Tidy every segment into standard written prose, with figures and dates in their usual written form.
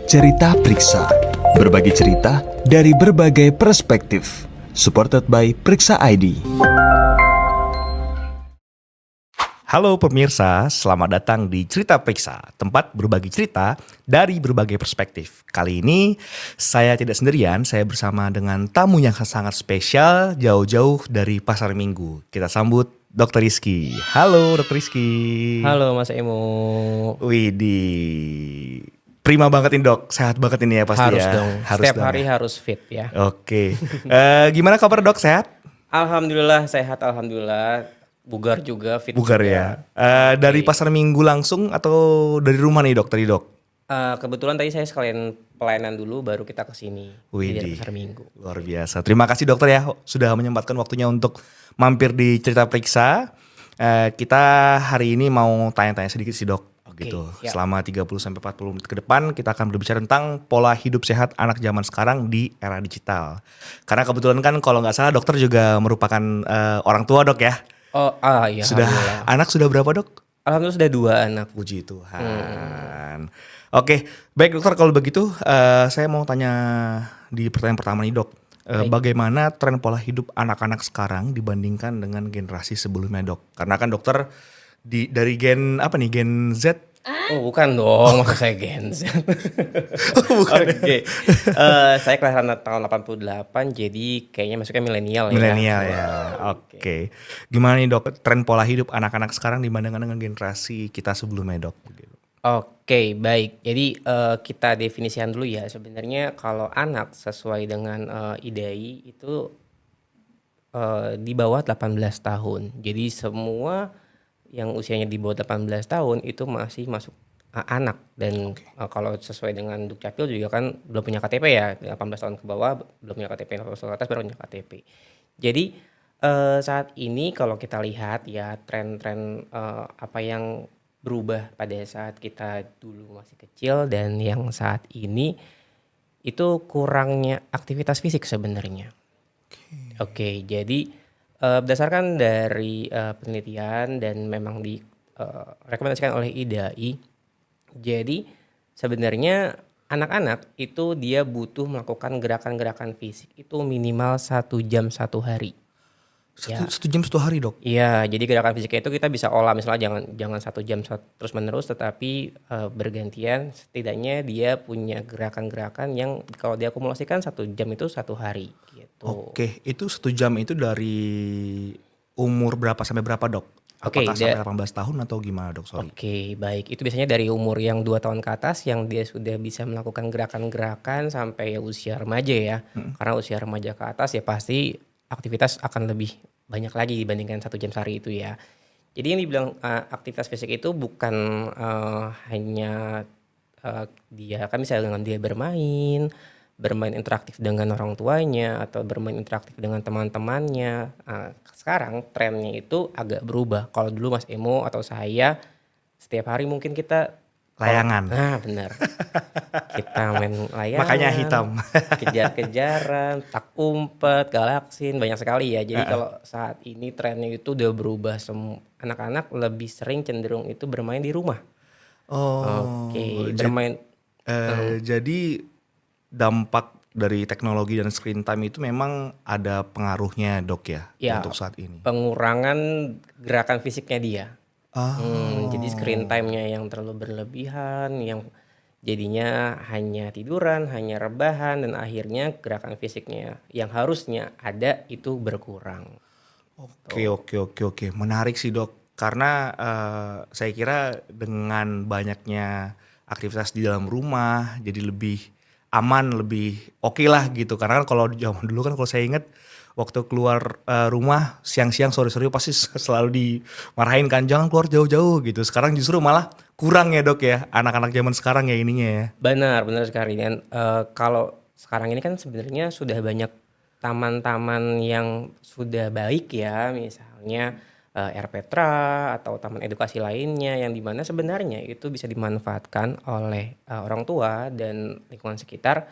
Cerita Priksa. Berbagi cerita dari berbagai perspektif. Supported by Priksa ID. Halo pemirsa, selamat datang di Cerita Priksa, tempat berbagi cerita dari berbagai perspektif. Kali ini saya tidak sendirian, saya bersama dengan tamu yang sangat spesial jauh-jauh dari Pasar Minggu. Kita sambut Dr. Rizky. Halo Dr. Rizky. Halo Mas Emo. Widih, prima banget ini dok, sehat banget ini ya pasti Harus ya. dong, Harus setiap dong hari ya. harus fit ya. Oke. Gimana kabar dok, sehat? Alhamdulillah sehat, alhamdulillah. Bugar juga, fit Bugar juga. ya. Dari Pasar Minggu langsung atau dari rumah nih dok tadi dok? Kebetulan tadi saya sekalian pelayanan dulu baru kita kesini. Jadi dari Widih, Pasar Minggu. luar biasa. Terima kasih dokter ya sudah menyempatkan waktunya untuk mampir di Cerita Periksa. Kita hari ini mau tanya-tanya sedikit sih dok. Oke, Gitu. siap. Selama 30-40 menit ke depan kita akan berbicara tentang pola hidup sehat anak zaman sekarang di era digital. Karena kebetulan kan kalau nggak salah dokter juga merupakan orang tua dok ya. Iya Sudah alhamdulillah. anak sudah berapa dok? Alhamdulillah sudah 2 anak. Puji Tuhan. Oke, baik dokter kalau begitu saya mau tanya di pertanyaan pertama nih dok. Bagaimana tren pola hidup anak-anak sekarang dibandingkan dengan generasi sebelumnya dok? Karena kan dokter dari gen apa nih, gen Z? Oh bukan dong, maksud saya Gen Z. Oke. Saya kelahiran tahun 88 jadi kayaknya masuknya milenial ya. Milenial ya. Oke. Gimana nih dok tren pola hidup anak-anak sekarang dibandingkan dengan generasi kita sebelumnya dok? Oke, baik. Jadi kita definisikan dulu ya. Sebenarnya kalau anak sesuai dengan IDAI itu di bawah 18 tahun. Jadi semua yang usianya di bawah 18 tahun itu masih masuk anak. Dan kalau sesuai dengan Dukcapil juga kan belum punya KTP ya. 18 tahun ke bawah belum punya KTP, 18 tahun ke atas baru punya KTP. Jadi saat ini kalau kita lihat ya tren-tren apa yang berubah pada saat kita dulu masih kecil dan yang saat ini itu kurangnya aktivitas fisik sebenarnya. Oke, jadi berdasarkan dari penelitian dan memang direkomendasikan oleh IDAI, jadi sebenarnya anak-anak itu dia butuh melakukan gerakan-gerakan fisik itu minimal 1 jam 1 hari. Satu jam 1 hari dok? Iya, jadi gerakan fisiknya itu kita bisa olah misalnya jangan 1 jam terus menerus, tetapi bergantian setidaknya dia punya gerakan-gerakan yang kalau diakumulasikan 1 jam itu 1 hari gitu. Oke, itu 1 jam itu dari umur berapa sampai berapa dok? Oke, Apakah sampai 18 tahun atau gimana dok? Sorry. Oke, baik. Itu biasanya dari umur yang 2 tahun ke atas yang dia sudah bisa melakukan gerakan-gerakan sampai usia remaja ya. Karena usia remaja ke atas ya pasti aktivitas akan lebih banyak lagi dibandingkan 1 jam sehari itu ya. Jadi yang dibilang aktivitas fisik itu bukan hanya dia kan bisa dengan dia bermain interaktif dengan orang tuanya atau bermain interaktif dengan teman-temannya. Sekarang trennya itu agak berubah. Kalau dulu Mas Emo atau saya setiap hari mungkin kita Layangan. Nah benar. Kita main layangan. Makanya hitam. Kejar-kejaran, tak umpet, galaksin, banyak sekali ya. Jadi kalau saat ini trennya itu udah berubah. Anak-anak lebih sering cenderung itu bermain di rumah. Oke, bermain. Jadi dampak dari teknologi dan screen time itu memang ada pengaruhnya dok ya, Ya, untuk saat ini. pengurangan gerakan fisiknya dia. Jadi screen time-nya yang terlalu berlebihan, yang jadinya hanya tiduran, hanya rebahan, dan akhirnya gerakan fisiknya yang harusnya ada itu berkurang. Oke. Menarik sih dok. Karena saya kira dengan banyaknya aktivitas di dalam rumah, jadi lebih aman, lebih oke lah gitu. Karena kan kalau zaman dulu kan kalau saya ingat waktu keluar rumah siang-siang sore-sore pasti selalu dimarahin kan, jangan keluar jauh-jauh gitu. Sekarang justru malah kurang ya dok ya, anak-anak zaman sekarang ya ininya ya. Benar sekali. Dan kalau sekarang ini kan sebenarnya sudah banyak taman-taman yang sudah baik ya, misalnya RPtra atau taman edukasi lainnya yang dimana sebenarnya itu bisa dimanfaatkan oleh orang tua dan lingkungan sekitar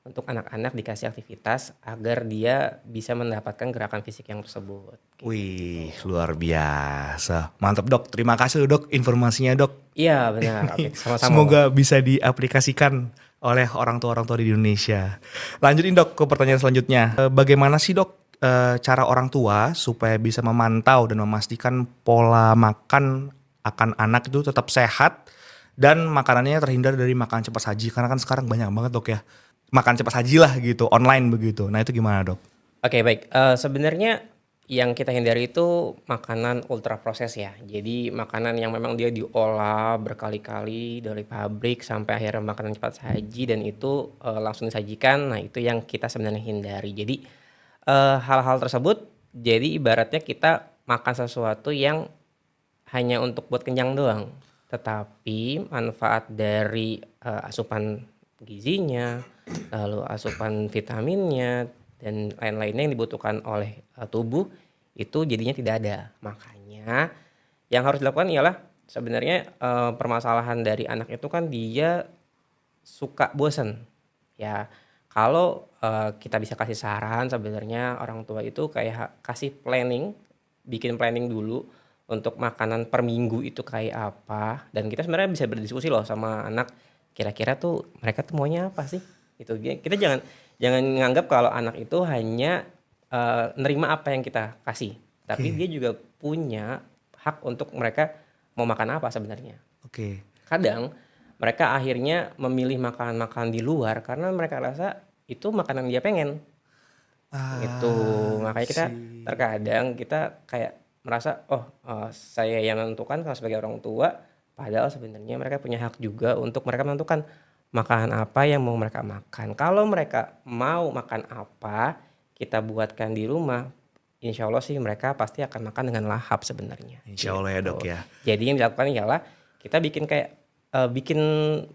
untuk anak-anak dikasih aktivitas agar dia bisa mendapatkan gerakan fisik yang tersebut. Wih, luar biasa. Mantap dok, terima kasih dok informasinya dok. Iya benar, oke sama-sama. Semoga bisa diaplikasikan oleh orang tua di Indonesia. Lanjutin dok ke pertanyaan selanjutnya. Bagaimana sih dok cara orang tua supaya bisa memantau dan memastikan pola makan akan anak itu tetap sehat dan makanannya terhindar dari makan cepat saji, karena kan sekarang banyak banget dok ya makan cepat saji lah gitu online begitu. Nah itu gimana dok? Oke baik, sebenarnya yang kita hindari itu makanan ultra proses ya. Jadi makanan yang memang dia diolah berkali-kali dari pabrik sampai akhirnya makanan cepat saji dan itu langsung disajikan. Nah itu yang kita sebenarnya hindari. Jadi hal-hal tersebut jadi ibaratnya kita makan sesuatu yang hanya untuk buat kenyang doang. Tetapi manfaat dari asupan gizinya, lalu asupan vitaminnya dan lain-lainnya yang dibutuhkan oleh tubuh itu jadinya tidak ada. Makanya yang harus dilakukan ialah sebenarnya permasalahan dari anak itu kan dia suka bosen. Ya, kalau kita bisa kasih saran sebenarnya orang tua itu kayak kasih planning, bikin planning dulu untuk makanan per minggu itu kayak apa, dan kita sebenarnya bisa berdiskusi loh sama anak kira-kira tuh mereka tuh maunya apa sih itu. Kita jangan nganggap kalau anak itu hanya nerima apa yang kita kasih, tapi dia juga punya hak untuk mereka mau makan apa sebenarnya. Kadang mereka akhirnya memilih makanan-makanan di luar karena mereka rasa itu makanan dia pengen gitu. Makanya kita terkadang kita kayak merasa saya yang menentukan kalau sebagai orang tua, padahal sebenarnya mereka punya hak juga untuk mereka menentukan makanan apa yang mau mereka makan. Kalau mereka mau makan apa, kita buatkan di rumah, insya Allah sih mereka pasti akan makan dengan lahap sebenarnya. Insya Allah ya dok ya. Jadi yang dilakukan ialah kita bikin kayak bikin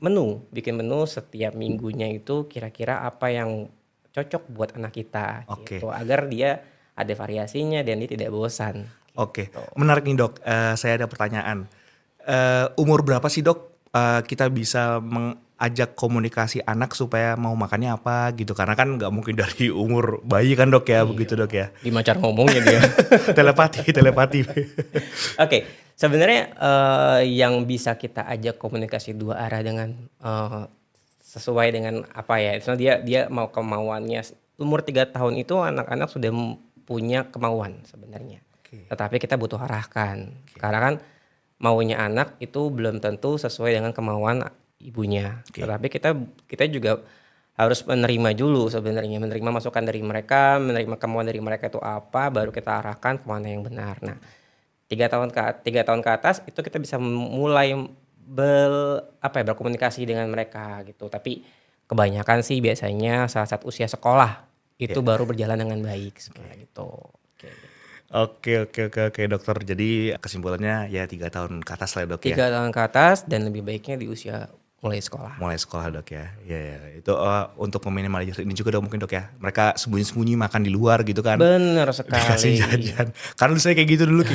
menu setiap minggunya itu kira-kira apa yang cocok buat anak kita gitu, agar dia ada variasinya dan dia tidak bosan. Oke, menarik nih dok. Saya ada pertanyaan. Umur berapa sih dok kita bisa mengajak komunikasi anak supaya mau makannya apa gitu? Karena kan nggak mungkin dari umur bayi kan dok ya, begitu dok ya. Gimana cara ngomongnya dia? telepati. Oke, sebenarnya yang bisa kita ajak komunikasi dua arah dengan sesuai dengan apa ya? Misalnya dia mau kemauannya umur 3 tahun itu anak-anak sudah punya kemauan sebenarnya. Tetapi kita butuh arahkan. Karena kan maunya anak itu belum tentu sesuai dengan kemauan ibunya. Tetapi kita juga harus menerima dulu sebenarnya, menerima masukan dari mereka, menerima kemauan dari mereka itu apa, baru kita arahkan kemana yang benar. Nah, 3 tahun ke atas itu kita bisa mulai berkomunikasi dengan mereka gitu. Tapi kebanyakan sih biasanya saat usia sekolah itu baru berjalan dengan baik sebenarnya gitu. Oke dokter. Jadi kesimpulannya ya 3 tahun ke atas lah dok ya. 3 tahun ke atas dan lebih baiknya di usia mulai sekolah dok ya. Ya itu untuk meminimalisir ini juga dok mungkin dok ya. Mereka sembunyi-sembunyi makan di luar gitu kan. Bener sekali. Dikasih jajan. Karena saya kayak gitu dulu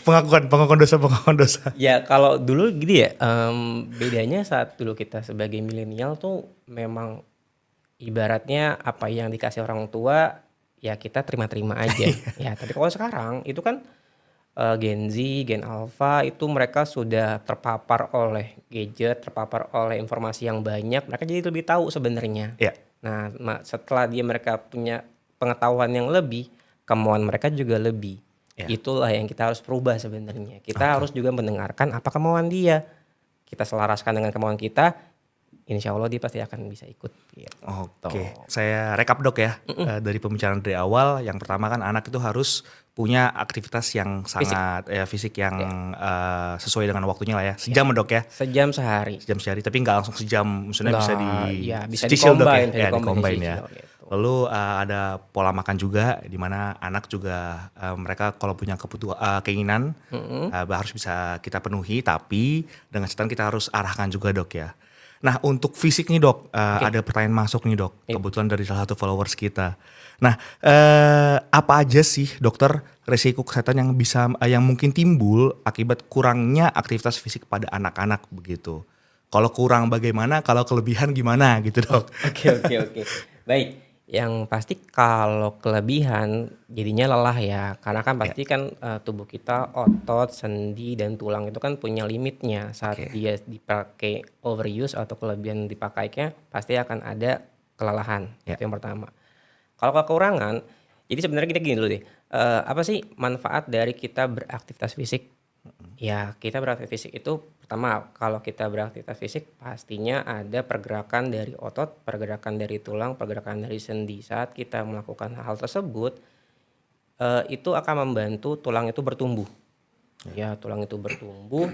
pengakuan dosa. Ya kalau dulu gitu ya, bedanya saat dulu kita sebagai milenial tuh memang ibaratnya apa yang dikasih orang tua ya kita terima-terima aja. Ya, tapi kalau sekarang itu kan Gen Z, Gen Alpha itu mereka sudah terpapar oleh gadget, terpapar oleh informasi yang banyak, mereka jadi lebih tahu sebenarnya. Nah, setelah mereka punya pengetahuan yang lebih, kemauan mereka juga lebih. Itulah yang kita harus perubah sebenarnya. Kita harus juga mendengarkan apa kemauan dia. Kita selaraskan dengan kemauan kita, insya Allah dia pasti akan bisa ikut. Oke, saya rekap dok ya. Dari pembicaraan dari awal, yang pertama kan anak itu harus punya aktivitas yang sangat fisik yang sesuai dengan waktunya lah ya. Sejam dok ya. Sejam sehari, tapi nggak langsung sejam, maksudnya bisa di-combine ya. Lalu ada pola makan juga, di mana anak juga mereka kalau punya keinginan harus bisa kita penuhi, tapi dengan catatan kita harus arahkan juga dok ya. Nah untuk fisik nih dok, ada pertanyaan masuk nih dok, kebetulan dari salah satu followers kita. Nah apa aja sih dokter resiko kesehatan yang mungkin timbul akibat kurangnya aktivitas fisik pada anak-anak begitu? Kalau kurang bagaimana, kalau kelebihan gimana gitu dok? Oke. Baik, yang pasti kalau kelebihan jadinya lelah ya, karena kan Ya, pasti kan tubuh kita otot, sendi dan tulang itu kan punya limitnya. Saat oke. dia dipakai overuse atau kelebihan dipakainya pasti akan ada kelelahan. Ya, Itu yang pertama. Kalau kekurangan, jadi sebenarnya kita gini dulu deh. Apa sih manfaat dari kita beraktivitas fisik? Ya, kita beraktivitas fisik itu pertama, kalau kita beraktivitas fisik pastinya ada pergerakan dari otot, pergerakan dari tulang, pergerakan dari sendi. Saat kita melakukan hal tersebut, itu akan membantu tulang itu bertumbuh. Ya, tulang itu bertumbuh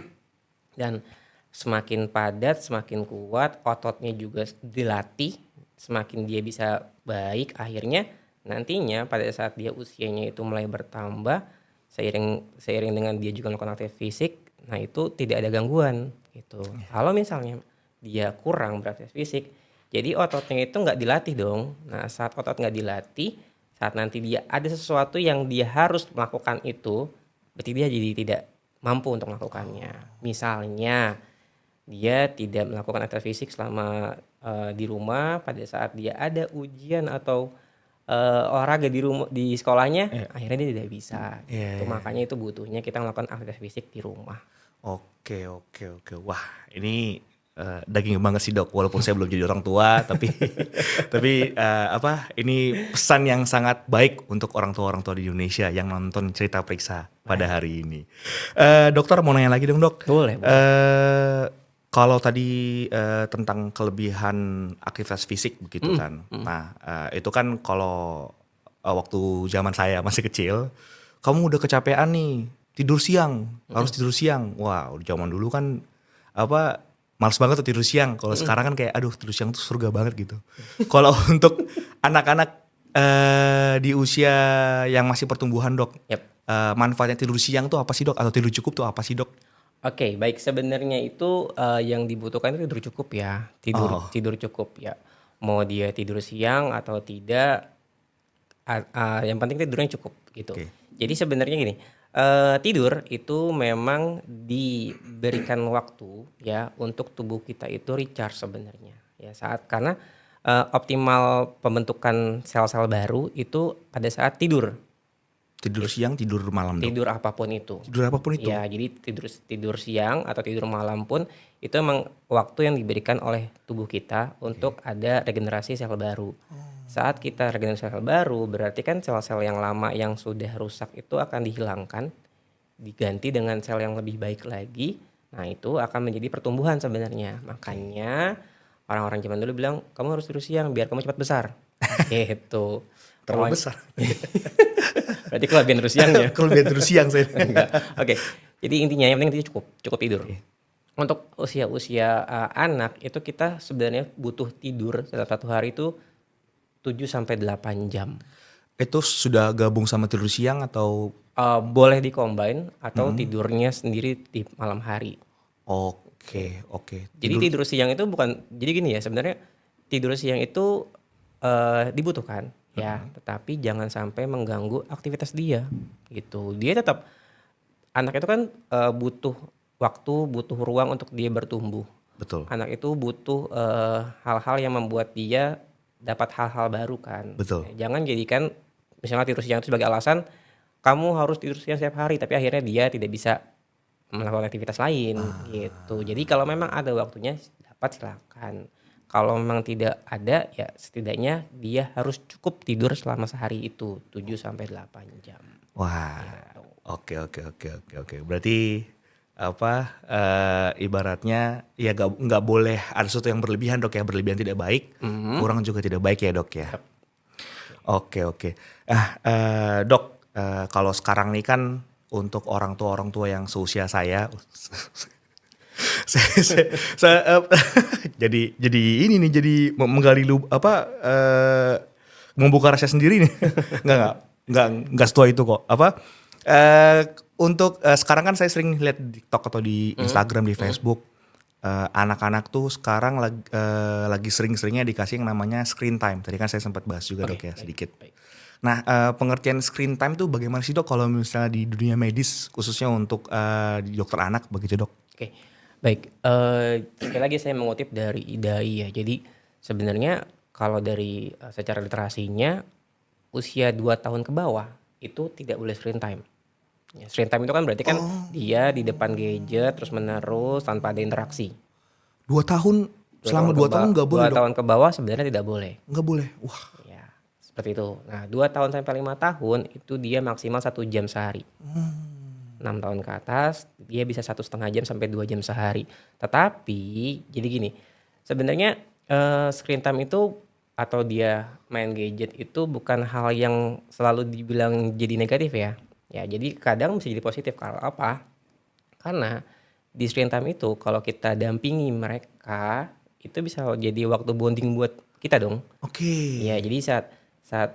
dan semakin padat, semakin kuat, ototnya juga dilatih, semakin dia bisa baik, akhirnya nantinya pada saat dia usianya itu mulai bertambah, seiring seiring dengan dia juga melakukan aktivitas fisik, nah itu tidak ada gangguan gitu. Kalau misalnya dia kurang beraktivitas fisik, jadi ototnya itu nggak dilatih dong. Nah saat otot nggak dilatih, saat nanti dia ada sesuatu yang dia harus melakukan itu, berarti dia jadi tidak mampu untuk melakukannya. Misalnya dia tidak melakukan aktivitas fisik selama di rumah, pada saat dia ada ujian atau olahraga di rumah di sekolahnya, akhirnya dia tidak bisa. iya, Itu iya. makanya itu butuhnya kita melakukan aktivitas fisik di rumah. Oke. Wah, ini daging banget sih dok. Walaupun saya belum jadi orang tua, tapi apa? Ini pesan yang sangat baik untuk orang tua di Indonesia yang nonton cerita periksa pada hari ini. Dokter mau nanya lagi dong dok. Boleh. Kalau tadi tentang kelebihan aktivitas fisik begitu kan. Nah, itu kan kalau waktu zaman saya masih kecil, kamu udah kecapean nih, tidur siang, harus tidur siang. Wah, zaman dulu kan apa males banget tuh tidur siang. Kalau sekarang kan kayak aduh tidur siang tuh surga banget gitu. Kalau untuk anak-anak di usia yang masih pertumbuhan dok, Yap. manfaatnya tidur siang tuh apa sih dok? Atau tidur cukup tuh apa sih dok? Oke, baik. Sebenarnya itu yang dibutuhkan itu tidur cukup ya. Tidur Oh, tidur cukup ya. Mau dia tidur siang atau tidak, yang penting tidurnya cukup gitu. oke. Jadi sebenarnya gini, tidur itu memang diberikan waktu ya untuk tubuh kita itu recharge sebenarnya. Ya saat karena optimal pembentukan sel-sel baru itu pada saat tidur. Tidur siang, tidur malam dok. Tidur apapun itu. Tidur apapun itu. Ya, jadi tidur tidur siang atau tidur malam pun itu emang waktu yang diberikan oleh tubuh kita untuk ada regenerasi sel baru. Saat kita regenerasi sel baru, berarti kan sel-sel yang lama yang sudah rusak itu akan dihilangkan, diganti dengan sel yang lebih baik lagi. Nah, itu akan menjadi pertumbuhan sebenarnya. Makanya orang-orang zaman dulu bilang, kamu harus tidur siang biar kamu cepat besar. Gitu. Terlalu besar. Berarti kelebihan tidur siangnya. Kelebihan tidur siang saya. Enggak. Oke. Jadi intinya yang penting cukup tidur. Untuk usia-usia anak itu kita sebenarnya butuh tidur dalam satu hari itu 7 sampai 8 jam. Itu sudah gabung sama tidur siang atau? Boleh di-combine atau tidurnya sendiri di malam hari. Oke. Jadi tidur siang itu bukan jadi gini ya sebenarnya tidur siang itu dibutuhkan ya, tetapi jangan sampai mengganggu aktivitas dia gitu. Dia tetap anak itu kan butuh waktu, butuh ruang untuk dia bertumbuh. Betul. Anak itu butuh hal-hal yang membuat dia dapat hal-hal baru kan. Betul. Jangan jadikan misalnya tidur siang itu sebagai alasan kamu harus tidur siang setiap hari, tapi akhirnya dia tidak bisa melakukan aktivitas lain gitu. Jadi kalau memang ada waktunya dapat silakan. Kalau memang tidak ada ya setidaknya dia harus cukup tidur selama sehari itu 7 sampai 8 jam. Wah. Oke. Berarti apa ibaratnya ya nggak boleh ada sesuatu yang berlebihan dok ya, berlebihan tidak baik, kurang juga tidak baik ya dok ya. Oke. Dok, kalau sekarang nih kan untuk orang tua yang seusia saya, saya jadi ini nih jadi menggali membuka rahasia sendiri nih. Nggak setua itu kok. Untuk sekarang kan saya sering lihat di TikTok atau di Instagram, di Facebook, anak-anak tuh sekarang lagi sering-seringnya dikasih yang namanya screen time. Tadi kan saya sempat bahas juga dok ya sedikit. Baik. Nah, pengertian screen time tuh bagaimana sih dok kalau misalnya di dunia medis khususnya untuk di dokter anak begitu dok? Oke. Baik, sekali lagi saya mengutip dari IDAI ya. Jadi sebenarnya kalau dari secara literasinya usia 2 tahun ke bawah itu tidak boleh screen time. Ya, screen time itu kan berarti kan Oh, dia di depan gadget terus menerus tanpa ada interaksi. 2 tahun, 2 selama tahun ke 2 tahun nggak boleh 2 dok? tahun ke bawah sebenarnya tidak boleh. Nggak boleh? Wah, Ya, seperti itu. Nah, 2 tahun sampai 5 tahun itu dia maksimal 1 jam sehari. 6 tahun ke atas dia bisa 1,5 jam sampai 2 jam sehari. Tetapi jadi gini, sebenarnya screen time itu atau dia main gadget itu bukan hal yang selalu dibilang jadi negatif ya. Ya, jadi kadang bisa jadi positif. Kalau apa? Karena di screen time itu kalau kita dampingi mereka itu bisa jadi waktu bonding buat kita dong. oke. Iya, jadi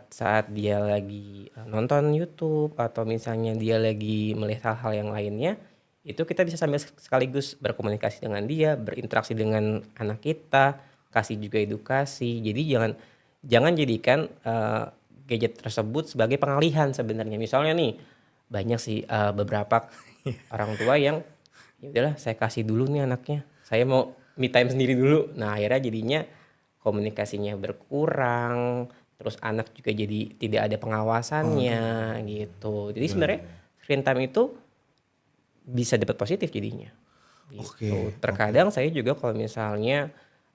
saat dia lagi nonton YouTube atau misalnya dia lagi melihat hal-hal yang lainnya, itu kita bisa sambil sekaligus berkomunikasi dengan dia, berinteraksi dengan anak kita, kasih juga edukasi. Jadi jangan jangan jadikan gadget tersebut sebagai pengalihan sebenarnya. Misalnya nih, banyak sih beberapa orang tua yang ya udahlah saya kasih dulu nih anaknya. Saya mau me time sendiri dulu. Nah, akhirnya jadinya komunikasinya berkurang, terus anak juga jadi tidak ada pengawasannya gitu. Jadi Iya, sebenarnya iya. screen time itu bisa dapat positif jadinya. Gitu. Oke, oke. Terkadang saya juga kalau misalnya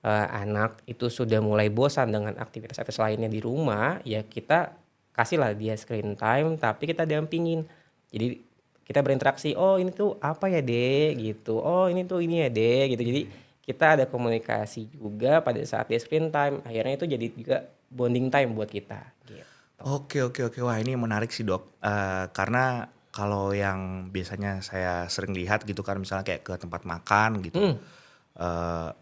anak itu sudah mulai bosan dengan aktivitas-aktivitas lainnya di rumah, ya kita kasihlah dia screen time, tapi kita dampingin. Jadi kita berinteraksi, oh ini tuh apa ya dek gitu, oh ini tuh ini ya dek gitu. Jadi kita ada komunikasi juga pada saat dia screen time, akhirnya itu jadi juga bonding time buat kita. Gitu. Oke, oke, oke. Wah, ini menarik sih dok. Karena kalau yang biasanya saya sering lihat gitu kan, misalnya kayak ke tempat makan gitu. Hmm. eh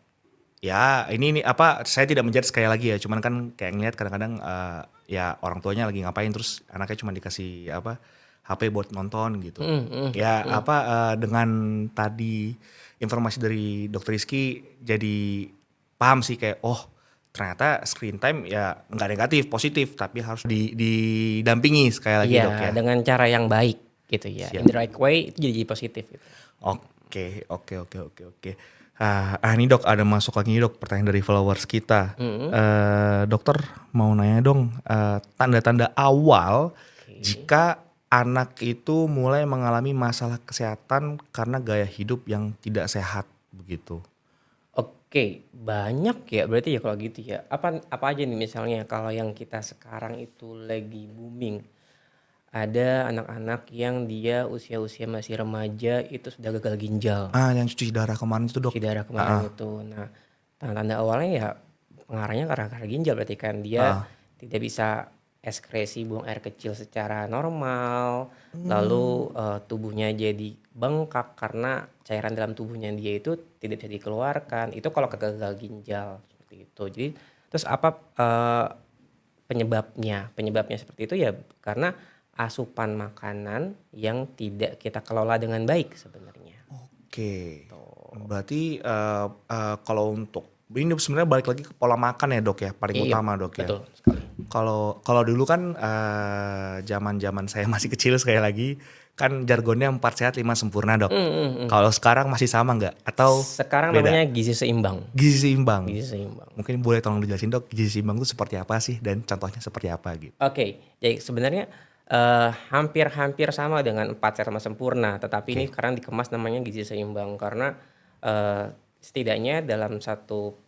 Ya ini apa, saya tidak menjudge sekali lagi ya, cuman kan kayak ngeliat kadang-kadang ya orang tuanya lagi ngapain terus anaknya cuma dikasih apa, HP buat nonton gitu. Hmm, hmm, Ya hmm. apa, dengan tadi informasi dari Dokter Rizky jadi paham sih kayak oh ternyata screen time ya nggak negatif, positif tapi harus didampingi sekali lagi dok Iya, ya. dengan cara yang baik gitu ya. In Siap. the right way itu jadi positif gitu. Oke, oke, oke, oke, oke. Ini dok ada masuk lagi nih dok pertanyaan dari followers kita. Hmm. Dokter mau nanya dong, tanda-tanda awal Oke. jika anak itu mulai mengalami masalah kesehatan karena gaya hidup yang tidak sehat begitu. Oke, banyak ya berarti ya kalau gitu ya. Apa aja nih misalnya kalau yang kita sekarang itu lagi booming. Ada anak-anak yang dia usia-usia masih remaja itu sudah gagal ginjal, Yang cuci darah kemarin itu dok. cuci darah Ah, kemarin itu. Nah, tanda-tanda awalnya ya pengarahnya karena ginjal berarti kan dia ah. tidak bisa ekskresi buang air kecil secara normal, Hmm, lalu tubuhnya jadi bengkak karena cairan dalam tubuhnya dia itu tidak bisa dikeluarkan. Itu kalau gagal ginjal seperti itu. Jadi terus apa penyebabnya? Penyebabnya seperti itu ya karena asupan makanan yang tidak kita kelola dengan baik sebenarnya. oke. Tuh. Berarti kalau untuk ini sebenarnya balik lagi ke pola makan ya dok ya, paling Iya, utama dok ya. betul sekali. Kalau kalau dulu kan zaman-zaman saya masih kecil sekali lagi kan jargonnya 4 sehat 5 sempurna dok. Hmm, hmm, hmm. Kalau sekarang masih sama nggak? Atau Sekarang beda? namanya gizi seimbang. Gizi seimbang. Gizi seimbang. Mungkin boleh tolong dijelasin dok, gizi seimbang itu seperti apa sih dan contohnya seperti apa gitu? Oke, jadi sebenarnya hampir-hampir sama dengan 4 sehat sama sempurna, tetapi ini Oke. sekarang dikemas namanya gizi seimbang karena setidaknya dalam satu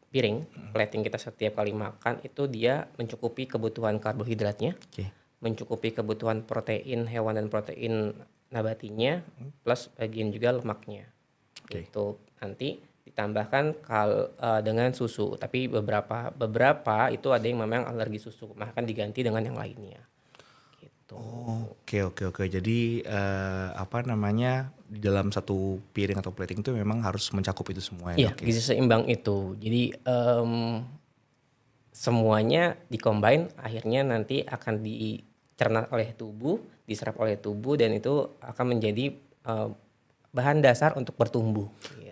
piring plating kita setiap kali makan itu dia mencukupi kebutuhan karbohidratnya, Oke. mencukupi kebutuhan protein hewan dan protein nabatinya, plus bagian juga lemaknya. Oke. Gitu. Nanti ditambahkan dengan susu, tapi beberapa itu ada yang memang alergi susu, maka akan diganti dengan yang lainnya. Gitu. Oke, oke, oke. Jadi apa namanya di dalam satu piring atau plating itu memang harus mencakup itu semua ya Iya, dok ya? gizi seimbang itu. Jadi semuanya dikombin akhirnya nanti akan dicerna oleh tubuh, diserap oleh tubuh dan itu akan menjadi bahan dasar untuk bertumbuh.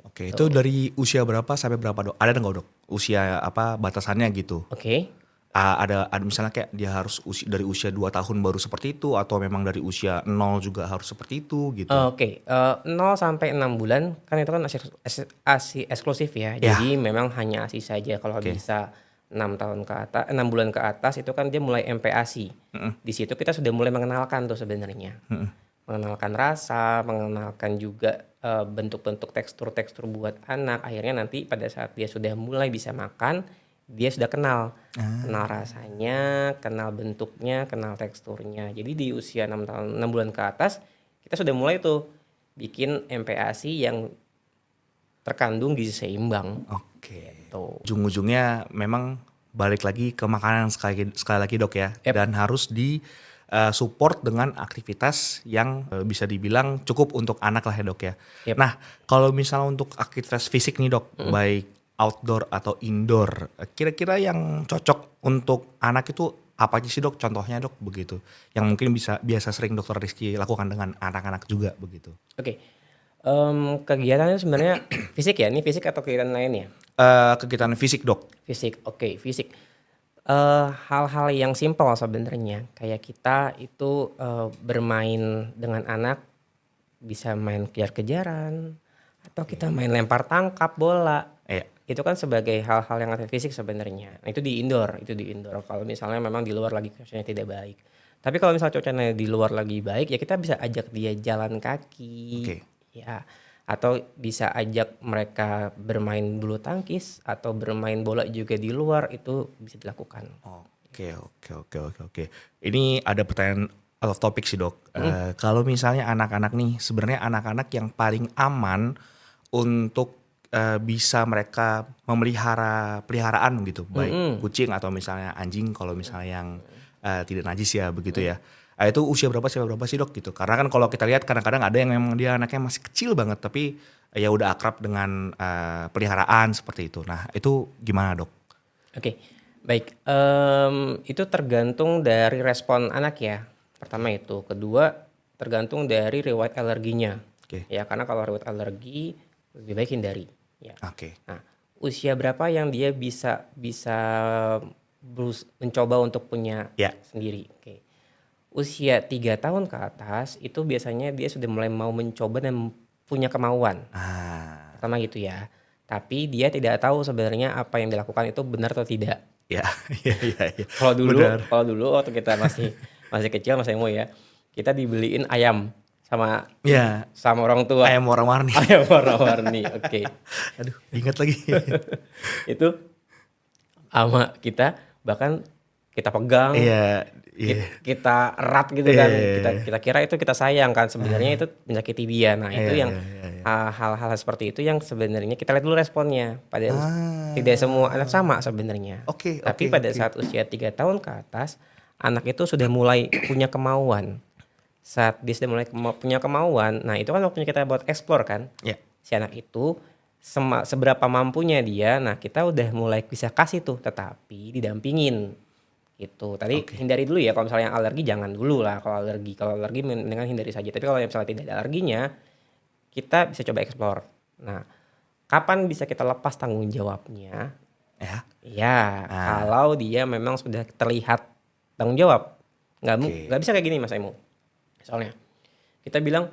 Oke, Gitu. itu dari usia berapa sampai berapa dok? Ada nggak dok? Usia apa batasannya gitu? Oke. ada misalnya kayak dia harus dari usia 2 tahun baru seperti itu atau memang dari usia 0 juga harus seperti itu gitu? Oke, 0 sampai 6 bulan kan itu kan ASI eksklusif ya. Ya, Jadi memang hanya ASI saja. Kalau oke. bisa 6 tahun ke atas, 6 bulan ke atas itu kan dia mulai MPASI. Mhm, Di situ kita sudah mulai mengenalkan tuh sebenarnya. mhm. Mengenalkan rasa, mengenalkan juga bentuk-bentuk tekstur-tekstur buat anak. Akhirnya nanti pada saat dia sudah mulai bisa makan, dia sudah kenal. Kenal rasanya, kenal bentuknya, kenal teksturnya. Jadi di usia 6 tahun, 6 bulan ke atas, kita sudah mulai tuh bikin MPASI yang terkandung gizi seimbang. Oke. Tuh. Ujung-ujungnya memang balik lagi ke makanan sekali lagi Dok ya. Yep. Dan harus di support dengan aktivitas yang bisa dibilang cukup untuk anak lah ya Dok ya. Yep. Nah kalau misalnya untuk aktivitas fisik nih Dok, baik outdoor atau indoor, kira-kira yang cocok untuk anak itu apa aja sih Dok? Contohnya Dok begitu. Yang mungkin biasa sering Dokter Rizky lakukan dengan anak-anak juga begitu. Oke. Kegiatannya sebenarnya fisik ya. Ini fisik atau kegiatan lainnya? Kegiatan fisik Dok. Fisik. Oke, fisik. Hal-hal yang simpel sebenarnya. Kayak kita itu bermain dengan anak bisa main kejar-kejaran atau kita main lempar tangkap bola. Iya. Itu kan sebagai hal-hal yang aktif fisik sebenarnya. Nah, itu di indoor. Kalau misalnya memang di luar lagi cuacanya tidak baik. Tapi kalau misalnya cuacanya di luar lagi baik, ya kita bisa ajak dia jalan kaki, Oke. ya. Atau bisa ajak mereka bermain bulu tangkis atau bermain bola juga di luar, itu bisa dilakukan. Oke. Ini ada pertanyaan out of topic sih Dok. Kalau misalnya anak-anak nih, sebenarnya anak-anak yang paling aman untuk bisa mereka memelihara peliharaan gitu, baik kucing atau misalnya anjing kalau misalnya yang tidak najis ya begitu ya. Itu usia berapa sih Dok gitu? Karena kan kalau kita lihat kadang-kadang ada yang memang dia anaknya masih kecil banget tapi ya udah akrab dengan peliharaan seperti itu. Nah itu gimana Dok? Oke, baik. Itu tergantung dari respon anak ya. Pertama itu. Kedua, tergantung dari riwayat alerginya. Oke. Ya, karena kalau riwayat alergi lebih baik hindari. Ya. Oke. Nah, usia berapa yang dia bisa mencoba untuk punya Ya. sendiri? Oke. Usia 3 tahun ke atas itu biasanya dia sudah mulai mau mencoba dan punya kemauan. Pertama gitu ya. Tapi dia tidak tahu sebenarnya apa yang dilakukan itu benar atau tidak. Ya. Kalau Benar. dulu waktu kita masih kecil Mas Emo ya, kita dibeliin ayam sama Ya. orang tua. Ayam warna-warni. Ayam warna-warni. Oke. Aduh, ingat lagi. Itu sama kita, bahkan kita pegang, Iya. kita erat gitu kan. Kita kira itu kita sayang kan, sebenarnya itu menyakiti dia. Nah, itu yang hal-hal seperti itu yang sebenarnya kita lihat dulu responnya. Padahal tidak semua anak sama sebenarnya. Tapi pada saat usia 3 tahun ke atas, anak itu sudah mulai punya kemauan. Saat dia sudah mulai punya kemauan, nah itu kan waktunya kita buat explore kan. Ya. Si anak itu seberapa mampunya dia, nah kita udah mulai bisa kasih tuh, tetapi didampingin gitu. Tadi hindari dulu ya, kalau misalnya alergi jangan dulu lah. Kalau alergi mendingan hindari saja. Tapi kalau misalnya tidak ada alerginya, kita bisa coba explore. Nah, kapan bisa kita lepas tanggung jawabnya? Ya, kalau dia memang sudah terlihat tanggung jawab. Nggak bisa kayak gini Mas Emu. Soalnya kita bilang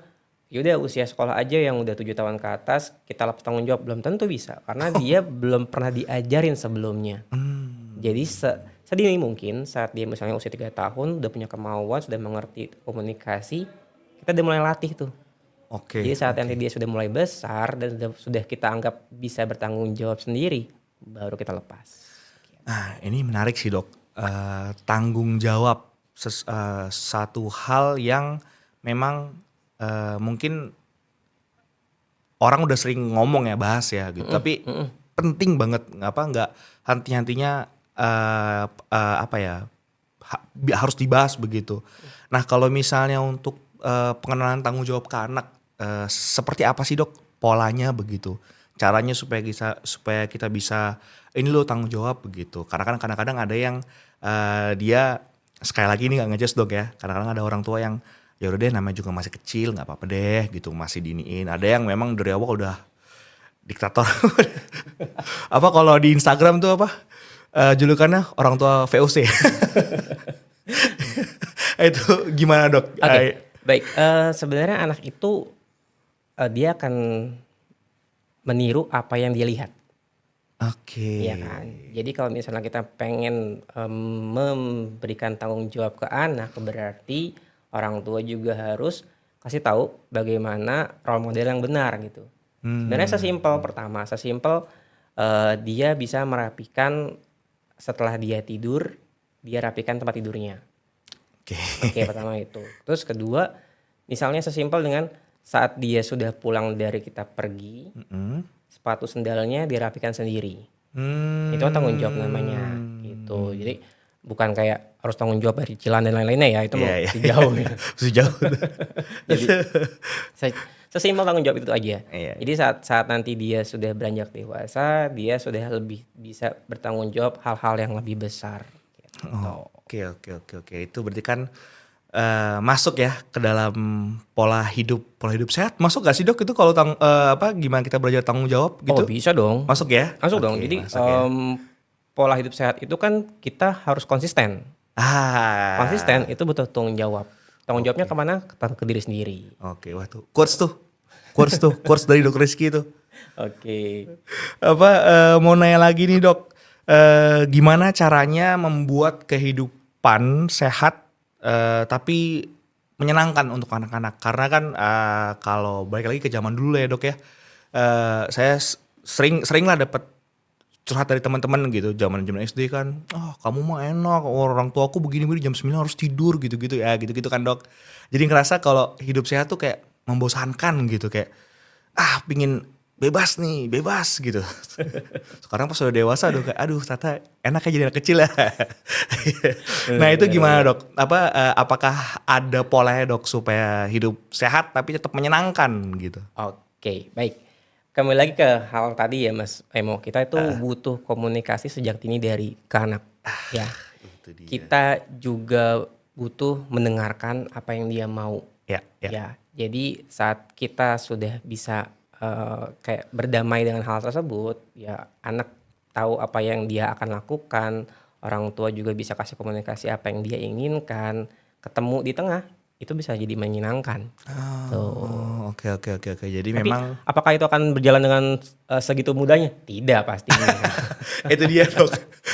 yaudah usia sekolah aja yang udah 7 tahun ke atas kita lepas tanggung jawab, belum tentu bisa karena dia belum pernah diajarin sebelumnya. Jadi sedini mungkin saat dia misalnya usia 3 tahun udah punya kemauan, sudah mengerti komunikasi, kita udah mulai latih tuh. Jadi saat nanti dia sudah mulai besar dan sudah kita anggap bisa bertanggung jawab sendiri, baru kita lepas. Nah, ini menarik sih Dok. Tanggung jawab satu hal yang memang mungkin orang udah sering ngomong ya, bahas ya gitu. Tapi penting banget, nggak henti-hentinya harus dibahas begitu. Nah kalau misalnya untuk pengenalan tanggung jawab ke anak, seperti apa sih Dok polanya begitu? Caranya supaya kita bisa ini loh tanggung jawab begitu. Karena kan kadang-kadang ada yang dia sekali lagi ini nggak ngejudge Dok ya. Kadang-kadang ada orang tua yang ya udah deh namanya juga masih kecil nggak apa-apa deh gitu, masih diniin. Ada yang memang dari awal udah diktator. Apa kalau di Instagram tuh apa? Julukannya orang tua VOC. Itu gimana dok? Oke, baik. Sebenarnya anak itu dia akan meniru apa yang dia lihat, Oke. ya kan. Jadi kalau misalnya kita pengen memberikan tanggung jawab ke anak, berarti orang tua juga harus kasih tahu bagaimana role model yang benar gitu. Sebenarnya sesimpel dia bisa merapikan setelah dia tidur, dia rapikan tempat tidurnya. Oke. Oke, pertama itu. Terus kedua, misalnya sesimpel dengan saat dia sudah pulang dari kita pergi, sepatu sendalnya dirapikan sendiri. Itu kan tanggung jawab namanya gitu. Jadi bukan kayak harus tanggung jawab dari cicilan dan lain-lainnya ya, itu Iya, iya. masih jauh ya. Masih jauh. Jadi sesimpel tanggung jawab itu aja. Iya. Jadi saat nanti dia sudah beranjak dewasa, dia sudah lebih bisa bertanggung jawab hal-hal yang lebih besar. Gitu. Oke. Itu berarti kan masuk ya ke dalam pola hidup sehat. Masuk gak sih dok itu kalau gimana kita belajar tanggung jawab gitu? Oh bisa dong. Masuk ya? Masuk dong. Oke, Jadi masuk ya. pola hidup sehat itu kan kita harus konsisten. Konsisten itu butuh tanggung jawab. Tanggung jawabnya kemana? Ke diri sendiri. Oke, wah tuh quotes dari Dok Rizky tuh. Oke. Mau nanya lagi nih dok, gimana caranya membuat kehidupan sehat tapi menyenangkan untuk anak-anak? Karena kan kalau balik lagi ke zaman dulu ya dok ya, saya sering lah dapat curhat dari teman-teman gitu, zaman SD kan, kamu mah enak, orang tua aku begini jam 9 harus tidur gitu-gitu ya, gitu-gitu kan dok. Jadi ngerasa kalau hidup sehat tuh kayak membosankan gitu, kayak pingin bebas gitu. Sekarang pas udah dewasa dok, kayak aduh ternyata enaknya jadi anak kecil ya. Nah itu gimana dok? Apakah ada polanya dok supaya hidup sehat tapi tetap menyenangkan gitu? Oke, baik. Kembali lagi ke hal tadi ya Mas Emo, kita itu butuh komunikasi sejak dini dari ke anak. Ya, Itu dia. kita juga butuh mendengarkan apa yang dia mau. Ya. Ya, jadi saat kita sudah bisa kayak berdamai dengan hal tersebut, ya anak tahu apa yang dia akan lakukan, orang tua juga bisa kasih komunikasi apa yang dia inginkan, ketemu di tengah, itu bisa jadi menyenangkan. Tuh. Oke. Jadi Tapi memang apakah itu akan berjalan dengan segitu mudahnya? Tidak pastinya. itu dia dok.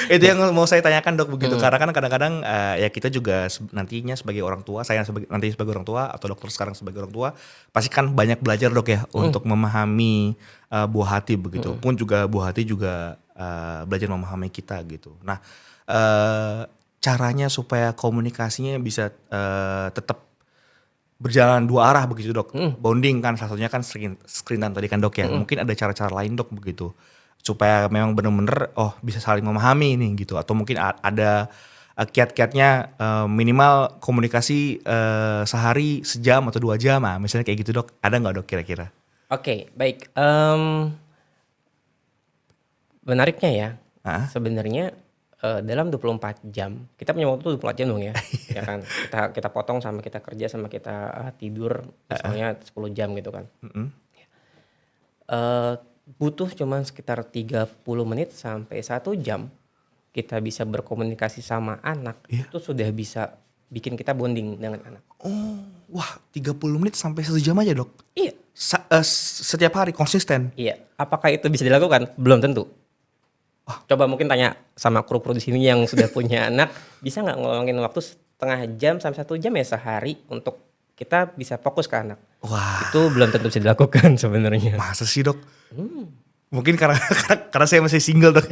Itu yang mau saya tanyakan dok begitu. Karena kan kadang-kadang ya kita juga nantinya sebagai orang tua, saya nanti sebagai orang tua atau dokter sekarang sebagai orang tua, pasti kan banyak belajar dok ya untuk memahami buah hati begitu. Pun juga buah hati juga belajar memahami kita gitu. Nah caranya supaya komunikasinya bisa tetap berjalan dua arah begitu dok. Bonding kan salah satunya kan screen time tadi kan dok ya. Mungkin ada cara-cara lain dok begitu. Supaya memang benar-benar bisa saling memahami nih gitu. Atau mungkin ada kiat-kiatnya minimal komunikasi sehari sejam atau 2 jam. Misalnya kayak gitu dok. Ada nggak dok kira-kira? Oke, baik. Menariknya ya, sebenarnya dalam 24 jam, kita punya waktu 24 jam dong ya. Ya kan, kita potong sama kita kerja sama kita tidur misalnya 10 jam gitu kan. Butuh cuman sekitar 30 menit sampai 1 jam kita bisa berkomunikasi sama anak, itu sudah bisa bikin kita bonding dengan anak. Wah 30 menit sampai 1 jam aja dok? Iya. Setiap hari konsisten? Iya. Apakah itu bisa dilakukan? Belum tentu. Coba mungkin tanya sama kru-kru di sini yang sudah punya anak, bisa nggak ngeluangin waktu setengah jam sampai 1 jam ya sehari untuk kita bisa fokus ke anak? Wah. Itu belum tentu bisa dilakukan sebenarnya. Masa sih dok? Mungkin karena saya masih single dok.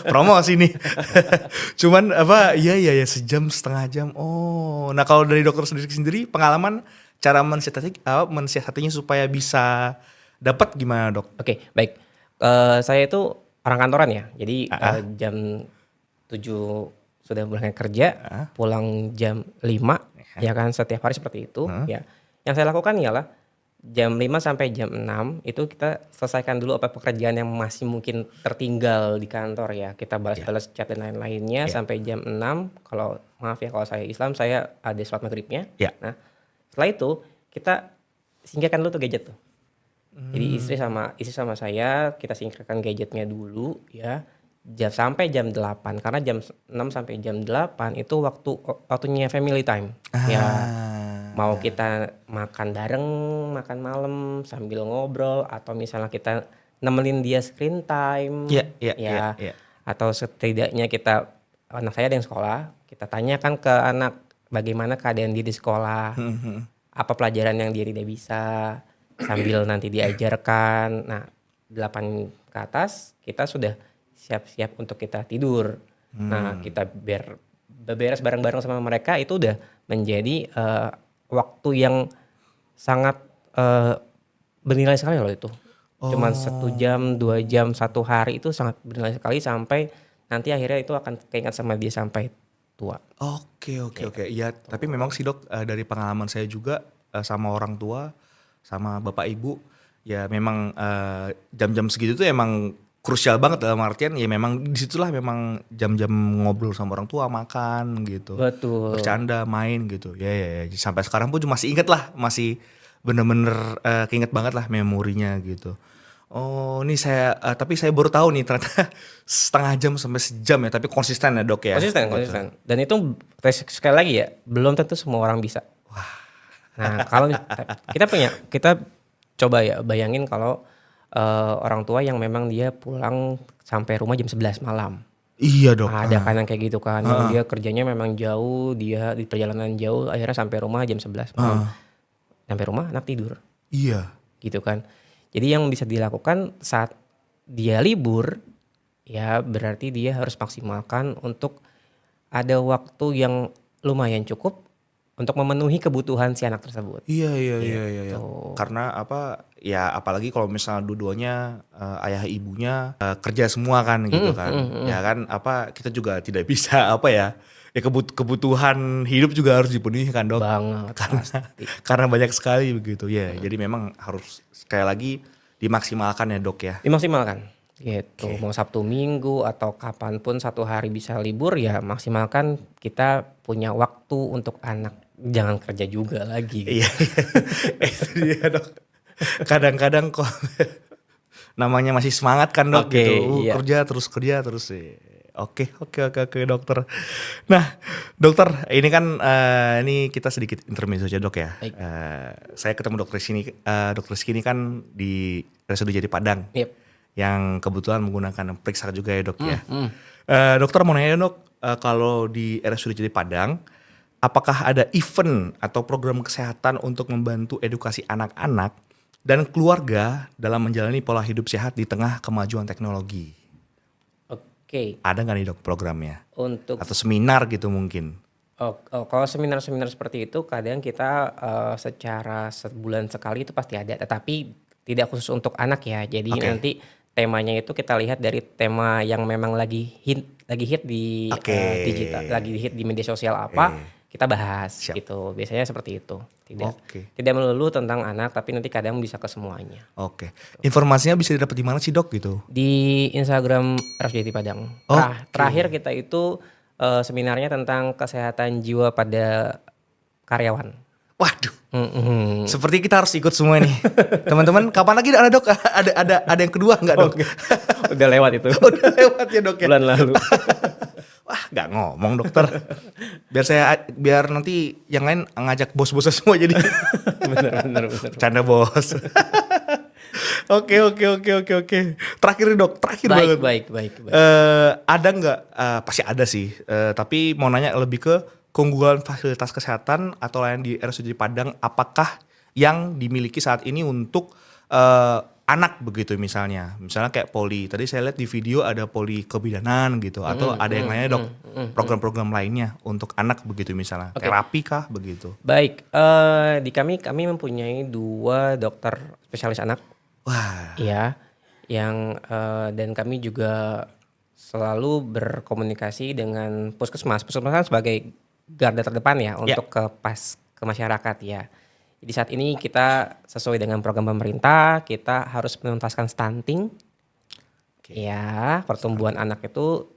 Promosi nih. Cuman iya sejam setengah jam. Nah kalau dari dokter sendiri pengalaman cara mensiasatinya supaya bisa dapat gimana dok? Oke, baik. Saya itu orang kantoran ya. Jadi jam 7 sudah mulai kerja, pulang jam 5 ya kan, setiap hari seperti itu ya. Yang saya lakukan ialah jam 5 sampai jam 6 itu kita selesaikan dulu apa pekerjaan yang masih mungkin tertinggal di kantor ya. Kita balas-balas chat dan lain-lainnya sampai jam 6. Kalau maaf ya kalau saya Islam, saya ada sholat maghribnya. Nah, setelah itu kita singkirkan dulu tuh gadget tuh. Jadi istri sama saya kita singkirkan gadgetnya dulu ya. sampai jam 8 karena jam 6 sampai jam 8 itu waktunya family time. Ya mau kita makan bareng, makan malam sambil ngobrol atau misalnya kita nemenin dia screen time. Ya. Atau setidaknya anak saya ada yang sekolah, kita tanyakan ke anak bagaimana keadaan dia di sekolah, apa pelajaran yang dia tidak bisa, sambil nanti diajarkan. Nah 8 ke atas kita sudah siap-siap untuk kita tidur. Nah kita beres bareng-bareng sama mereka itu udah menjadi waktu yang sangat bernilai sekali loh itu. Cuman 1 jam, 2 jam, 1 hari itu sangat bernilai sekali sampai nanti akhirnya itu akan keingat sama dia sampai tua. Oke. Iya, tapi memang sih Dok, dari pengalaman saya juga sama orang tua, sama bapak ibu, ya memang jam-jam segitu tuh emang krusial banget dalam artian ya memang disitulah memang jam-jam ngobrol sama orang tua, makan gitu. Betul. Bercanda, main gitu. Ya. Sampai sekarang pun masih inget lah, masih bener-bener keinget banget lah memorinya gitu. Oh ini tapi saya baru tahu nih ternyata setengah jam sampai sejam ya, tapi konsisten ya Dok ya? Konsisten. Dan itu sekali lagi ya, belum tentu semua orang bisa. Nah kalau kita coba ya bayangin kalau orang tua yang memang dia pulang sampai rumah jam 11 malam. Iya Dok. Ada kan yang kayak gitu kan, yang dia kerjanya memang jauh, dia di perjalanan jauh, akhirnya sampai rumah jam 11 malam. Sampai rumah anak tidur. Iya. Gitu kan. Jadi yang bisa dilakukan saat dia libur, ya berarti dia harus maksimalkan untuk ada waktu yang lumayan cukup untuk memenuhi kebutuhan si anak tersebut. Iya. Gitu. Karena ya apalagi kalau misalnya dua-duanya ayah ibunya kerja semua kan gitu kan. Ya kan kita juga tidak bisa ya kebutuhan hidup juga harus dipenuhi kan Dok. Banget. Karena banyak sekali begitu ya. Jadi memang harus sekali lagi dimaksimalkan ya Dok ya. Dimaksimalkan. Gitu. Mau Sabtu Minggu atau kapanpun 1 hari bisa libur ya maksimalkan kita punya waktu untuk anak. Jangan kerja juga lagi. Iya. Itu dia Dok. Kadang-kadang kok namanya masih semangat kan Dok gitu. Iya. Kerja terus sih. Oke dokter. Nah dokter ini kan ini kita sedikit intermezzo aja Dok ya. Saya ketemu dokter Rizky ini kan di RSUD Jati Padang. Yep. Yang kebetulan menggunakan periksa juga ya Dok ya. Dokter mau nanya Dok, kalau di RSUD Jati Padang apakah ada event atau program kesehatan untuk membantu edukasi anak-anak dan keluarga dalam menjalani pola hidup sehat di tengah kemajuan teknologi? Oke. Ada nggak nih Dok programnya? Atau seminar gitu mungkin? Kalau seminar-seminar seperti itu kadang kita secara sebulan sekali itu pasti ada, tetapi tidak khusus untuk anak ya. Jadi nanti temanya itu kita lihat dari tema yang memang lagi hit di digital, lagi hit di media sosial kita bahas. Siap. Gitu. Biasanya seperti itu. Tidak melulu tentang anak, tapi nanti kadang bisa ke semuanya. Oke. Informasinya bisa didapat di mana sih Dok gitu? Di Instagram RSUD Jati Padang. Terakhir kita itu seminarnya tentang kesehatan jiwa pada karyawan. Waduh. Seperti kita harus ikut semua nih. Teman-teman, kapan lagi ada Dok? Ada yang kedua enggak Dok? Udah lewat itu. Udah lewat ya Dok ya. Bulan lalu. Wah, nggak ngomong dokter. Biar nanti yang lain ngajak bos-bosnya semua jadi. Bener. Canda bos. Oke. Terakhir nih Dok, banget. Baik. Ada nggak? Pasti ada sih. Tapi mau nanya lebih ke keunggulan fasilitas kesehatan atau layanan di RSUD Padang. Apakah yang dimiliki saat ini untuk anak begitu misalnya kayak poli. Tadi saya lihat di video ada poli kebidanan gitu, atau ada yang lainnya Dok, program-program lainnya untuk anak begitu misalnya, terapi kah begitu? Baik, di kami mempunyai 2 dokter spesialis anak. Wah. Iya, yang dan kami juga selalu berkomunikasi dengan puskesmas. Puskesmas kan sebagai garda terdepan ya untuk ke masyarakat ya. Jadi saat ini kita sesuai dengan program pemerintah, kita harus menuntaskan stunting. Ya, pertumbuhan anak itu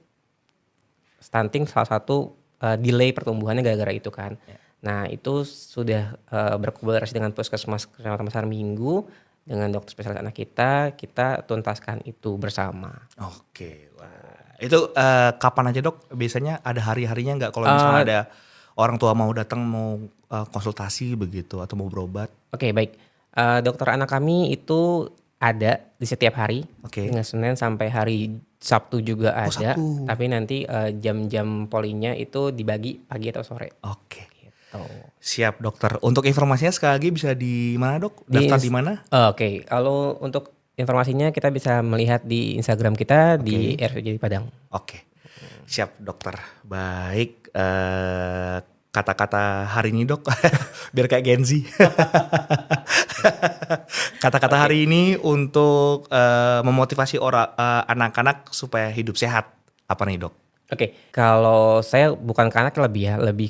stunting salah satu delay pertumbuhannya gara-gara itu kan. Nah, itu sudah berkolaborasi dengan Puskesmas Kecamatan Pasar Minggu dengan dokter spesialis anak kita tuntaskan itu bersama. Oke, wah Itu kapan aja dok? Biasanya ada hari-harinya nggak kalau misalnya ada orang tua mau datang mau konsultasi begitu atau mau berobat? Oke, baik. Dokter anak kami itu ada di setiap hari, Oke. dengan Senin sampai hari Sabtu juga Oh, ada. Sabtu. Tapi nanti jam-jam polinya itu dibagi pagi atau sore. Oke. Gitu. Siap dokter. Untuk informasinya sekali lagi bisa di mana dok? Daftar di mana? Oke, kalau untuk informasinya kita bisa melihat di Instagram kita di RSUD Padang. Oke. Siap dokter. Baik. Kata-kata hari ini dok. Biar kayak Gen Z. Kata-kata hari ini untuk memotivasi anak-anak supaya hidup sehat. Apa nih dok? Oke, kalau saya bukan ke anak lebih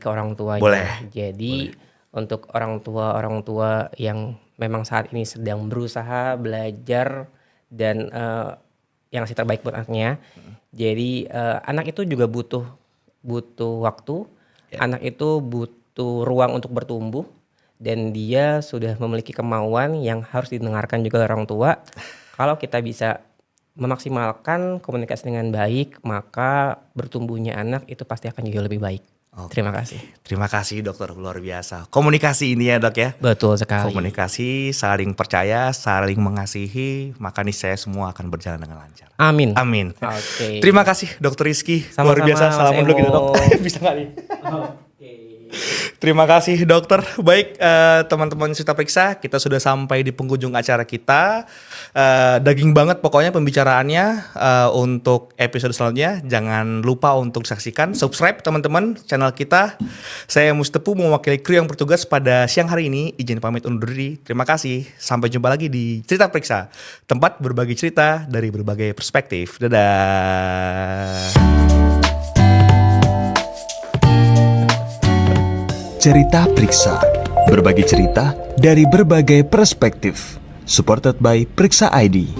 ke orang tuanya. Boleh. Jadi untuk orang tua yang memang saat ini sedang berusaha belajar dan yang ngasih terbaik buat anaknya. Jadi anak itu juga butuh waktu. Anak itu butuh ruang untuk bertumbuh dan dia sudah memiliki kemauan yang harus didengarkan juga oleh orang tua. Kalau kita bisa memaksimalkan komunikasi dengan baik, maka bertumbuhnya anak itu pasti akan juga lebih baik. Terima kasih. Terima kasih dokter, luar biasa. Komunikasi ini ya dok ya. Betul sekali. Komunikasi, saling percaya, saling mengasihi, maka niscaya semua akan berjalan dengan lancar. Amin. Amin. Oke. Terima kasih dokter Rizky, luar Sama-sama, biasa. Mas Salaman dulu Emo. gitu dok. Bisa kali. Terima kasih dokter. Baik teman-teman Cerita Periksa, kita sudah sampai di penghujung acara kita. Daging banget pokoknya pembicaraannya. Untuk episode selanjutnya jangan lupa untuk disaksikan, subscribe teman-teman channel kita. Saya Mustepu mewakili kru yang bertugas pada siang hari ini. Izin pamit undur diri. Terima kasih. Sampai jumpa lagi di Cerita Periksa, tempat berbagi cerita dari berbagai perspektif. Dadah. Cerita Periksa, berbagi cerita dari berbagai perspektif. Supported by Periksa ID.